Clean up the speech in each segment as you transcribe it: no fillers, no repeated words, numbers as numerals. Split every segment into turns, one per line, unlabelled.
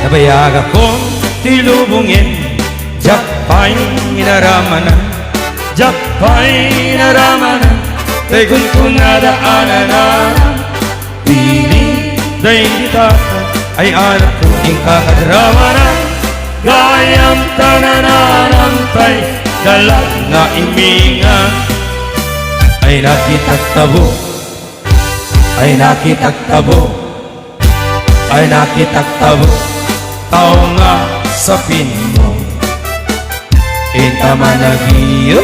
Nabayag akong tilubungin, jak pa'y inaramanan, jak pa'y inaramanan, tegun ko nadaanan na piling day kita ay anak ko ikakadramanan, gayam tananan tay dalag na imingan. Ay nakitagtabo, ay nakitagtabo, ay nakitagtabo, tao nga sa pinmo. Intaman nagiyo,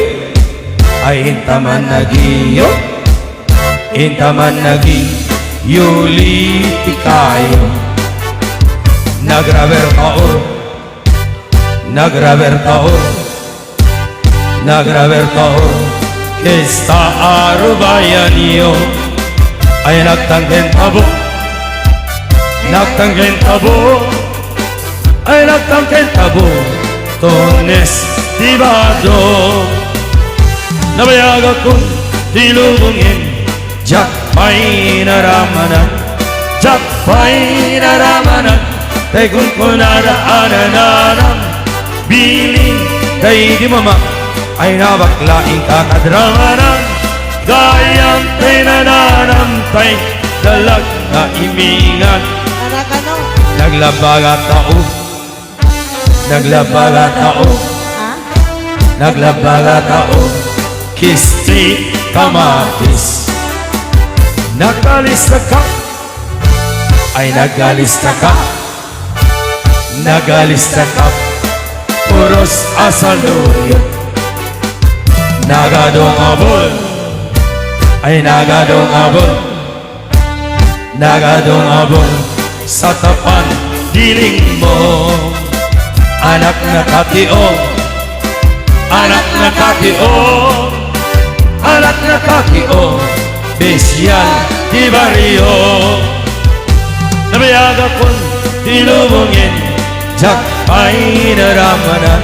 ay intaman nagiyo, intaman nagiyo, liti kayo. Nagraber taor, nagraber taor, nagraber taor, kesta arubayan niyo. Ay nagtanggen tabo, nagtanggen tabo, ay nagtanggen tabo, tones tibado. Nabayag akong tilubungin, jak pa'y naramanan, jak pa'y naramanan, tegun ko nadaanan ng biling day di mama ay nabaklaing kakadramanan, gayang tinananamtay dalag na imingan.
Anak ano?
Naglabaga tao, naglabaga tao,
Ha?
naglabaga tao, kisti kamatis. Nagalista ka, ay nagalista ka, nagalista ka, puros asaluyo. Nagadong abol, ay nagadong abol, nagadong abol, sa tapan diling mo. Anak na katio, anak na katio, anak na katio, besyal di barrio. Nabayag akong tilubungin, jak pa'y naramanan,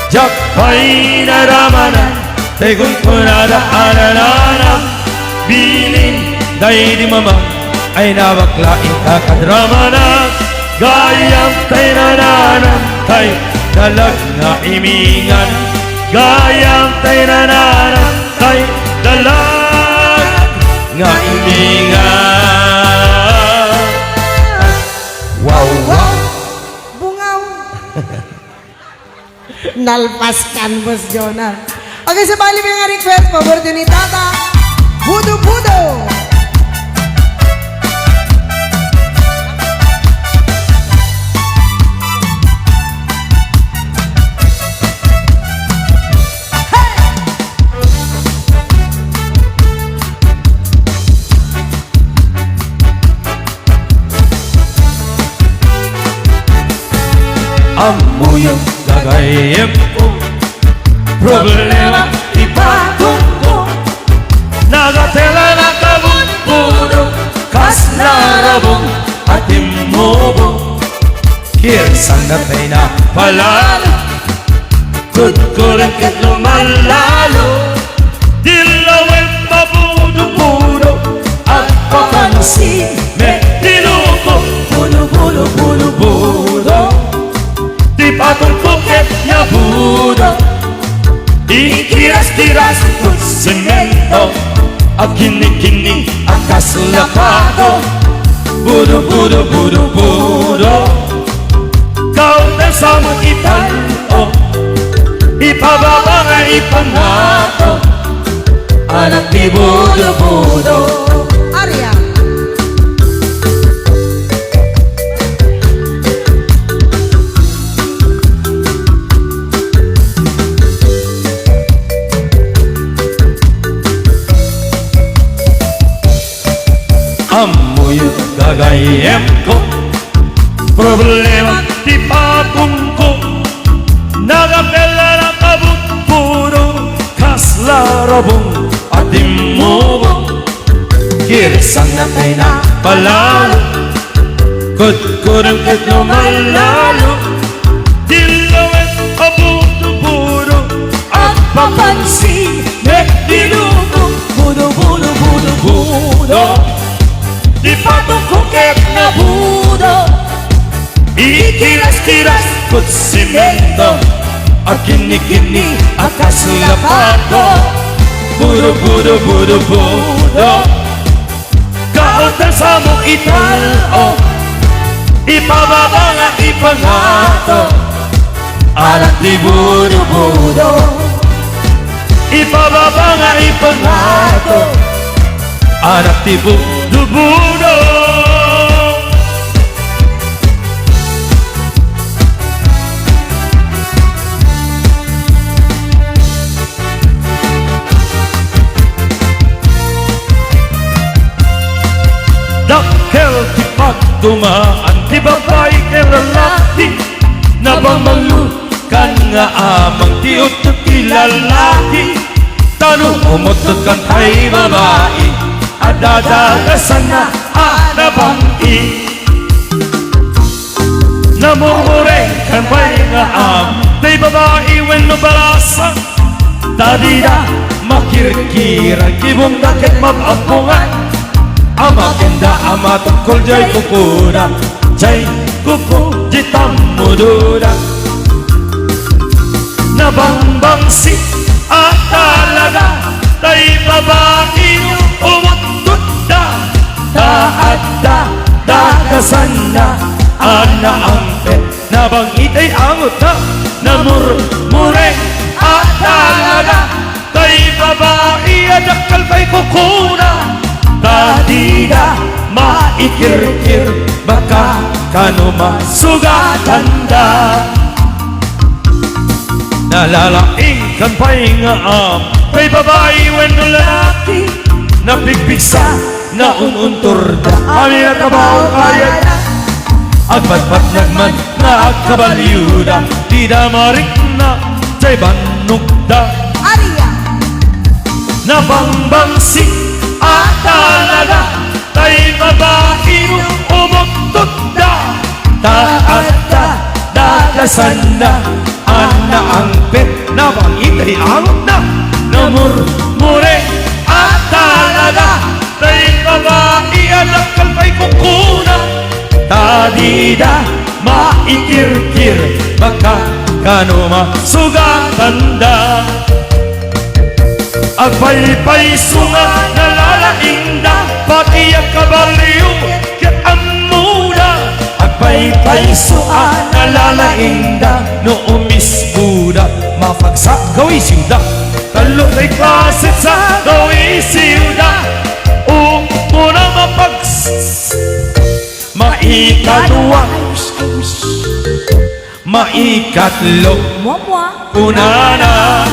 jak pa'y naramanan, tegun ko nadaanan ng biling day di mama ay nabaklaing kakadramanan, gayang tay nananan tay dalag na imingan, gayang tay nananan tay dalag nga imingan. Wow, wow.
Bungaw. Nalpaskan, Boss Jonah. Okay, sa bali mga request, paborito ni Tata, Budo Budo.
Amuyo gagayem ko, problema ipatong ko, nagatela na kabunpudo, kas narabong at imubo. Kirsang natay na palalo, kutkulang kat lumalalo, dilawin mabudo-budo, at papansin may tinuko, budo-budo-budo-budo. Di patong puket niya budo, ikiras-kiras kung semento, at kini-kini ang kasulapado, budo-budo-budo-budo. Kaunta sa mga italo, ipababa nga ipanato, anak ni budo-budo.
Arya.
Amoy gagayem ko, problema di patong ko, nagatela na kabutpuro, kas larabong at imubo. Kirsang natay na palalo, kutkurang kat lumalalo, dilawin abudo-budo, at papansin may dinugo, budo-budo-budo-budo. Di patong kuket na budo, Ikiras-kiras kut simento at kini-kini akas lapato. Budo kautan sa mo italo, ipababa nga ipangato. Anak di budo ipababa nga ipangato. Anak di budo dakkel ti pagdumaan ti babae kay lalaki, nabamalukan nga amang ti utot ti lalaki. Tanong umutot kan kay babae, adadagasan na anabangi. Namumureng kan bay nga am ti babae when nabalasa. Tadida makirkira kibong dakit mabapungan. Amakenda amatungkol jay kukura, jay kuku jitam mudura. Nabangbangsi at talaga tay babae umutut da. Daadda dagasan na ana angke, nabangitay angot na namurmureng at talaga tay babae adakal kay kukuna. Tadida maikir-kir baka kano masugatan da. Nalalaing kan paingaam kay babae when lalaki, napigpigsa na ununtur da. Ami na tabaw kaya na agbatbat nagman na agkabalyuda. Tida marik na jay banug da.
Aria
Nabangbangsi talaga tay babae umutut da. Taadda dagasan na ana angpet, nabangitay angot na namurmure at talaga tay babae adakal kay kukuna. Tadida maikir-kir baka kano masugatan da. Agpaypay sunga nalalaing da, pati ang kabaliw kat amuda. Agpaypay sunga nalalaing da, no umis buda. Mapagsak gawin siyuda, talo kay klasit sa gawin siyuda. Una maikadwa, maikatlo, unana.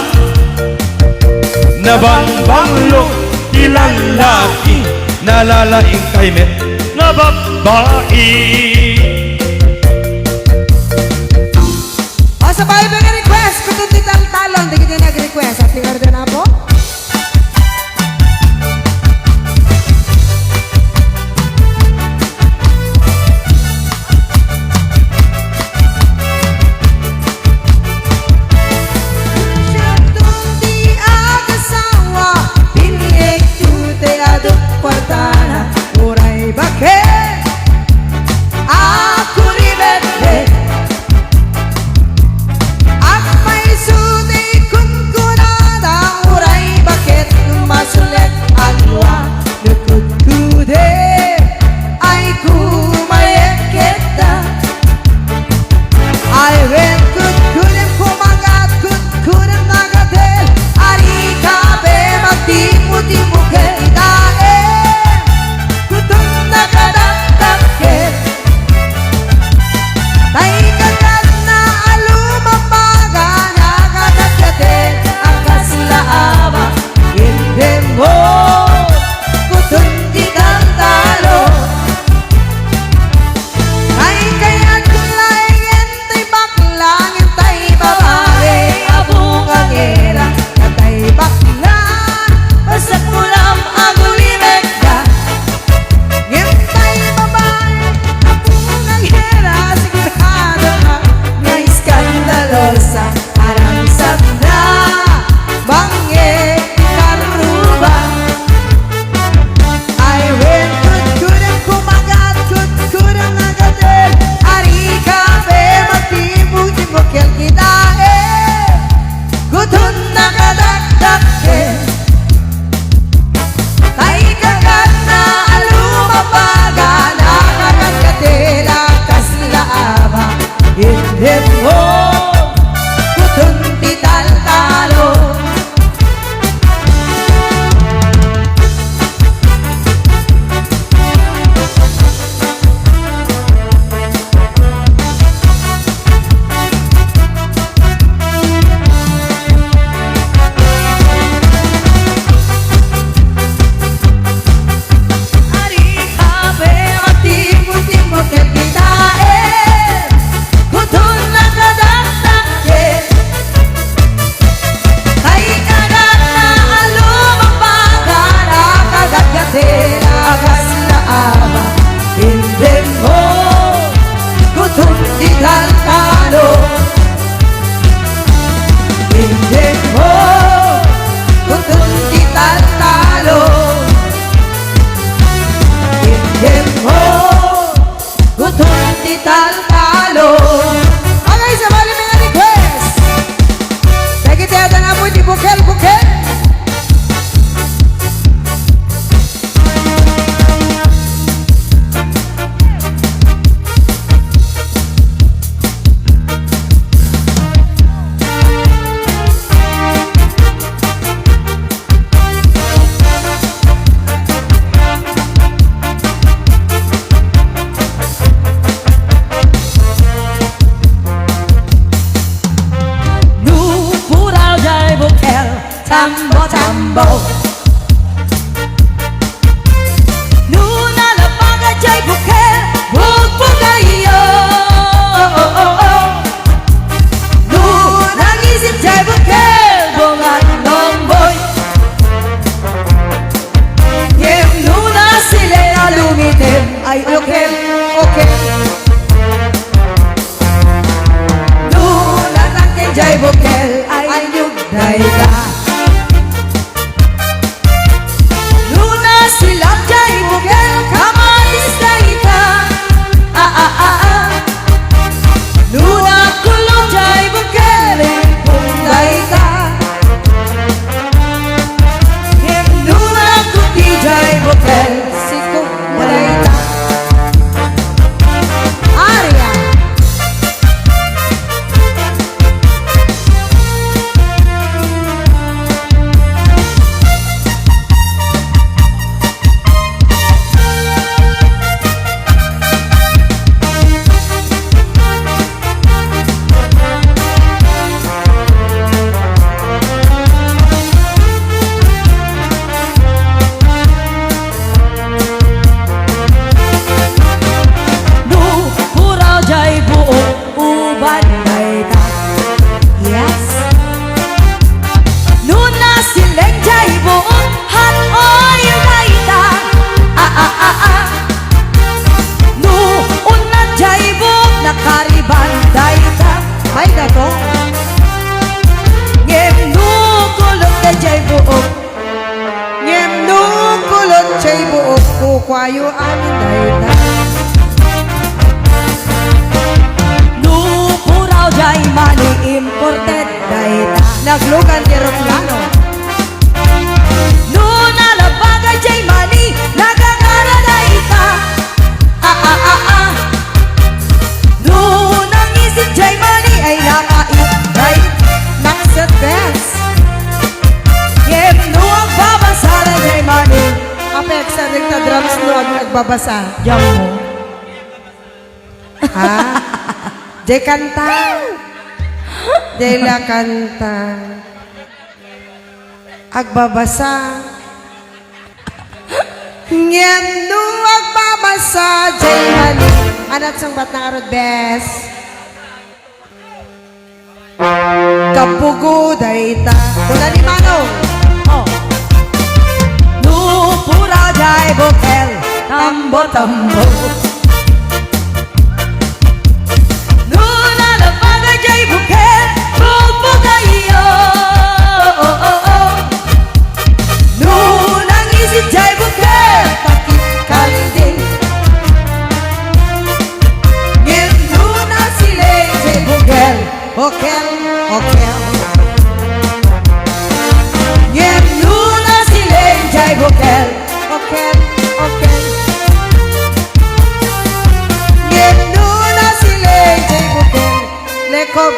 Nabangbanglo ilalaki, nalalaing kaymet na babae.
O sa bahay ba nga request? Kung ito talon, di kita nag-request. At ligar din na po.
Kunkunada
di talo. Okay, sa bali mga request. Lagi tayo na mo di bukel.
Tambo Nuna la paga jay bukel Bugbugayo Nuna ngisip jay bukel Bongat nomboy Yem nuna sile na lumitim Ay okay Nuna nangke jay bukel Ay nyug dayda Silap jay bukel kamatis daita Nuna kulong jay bukel Pung daita Him nuna kuti jay bukel Siku daita Arya Kwayo amin daita Nupuraw jay mani imported daita Naglugan di Roplano Nuna labagay jay mani Nagagara daita Nunang isip jay mani Ay nakait right Nasa dance Yem nuang babasara jay mani Apex sa drums no ang nagbabasa.
Jam mo. Ha? Jay kanta. Jay la kanta. Agbabasa. Ngem no agbabasa. Jay mani. Anak sang bat ng arod bes. Kapugo dayta. Kuna ni Manong.
Oh. Nupura jay bukel Tambo Nuna la paga jay bukel Bugbugayo Nuna ngisip jay bukel Takit kalding Ngem nuna sile jay bukel
Okel.
Ngem nuna sile jay bukel
Okel. Ngem nuna sile jay bukel. Lekob.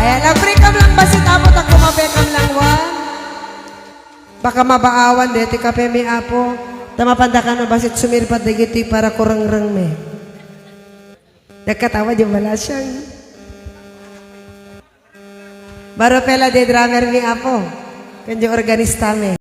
Ayan, nag-break-up lang ba si Tapot ang kumabekam lang wa? Baka mabaawan deti kape mi apo. Tamapandakan na basit sumirpat digiti para kurang-rang me. Nagkatawa di wala siyang. Baro pela de drummer mi apo. Kanyo organista me.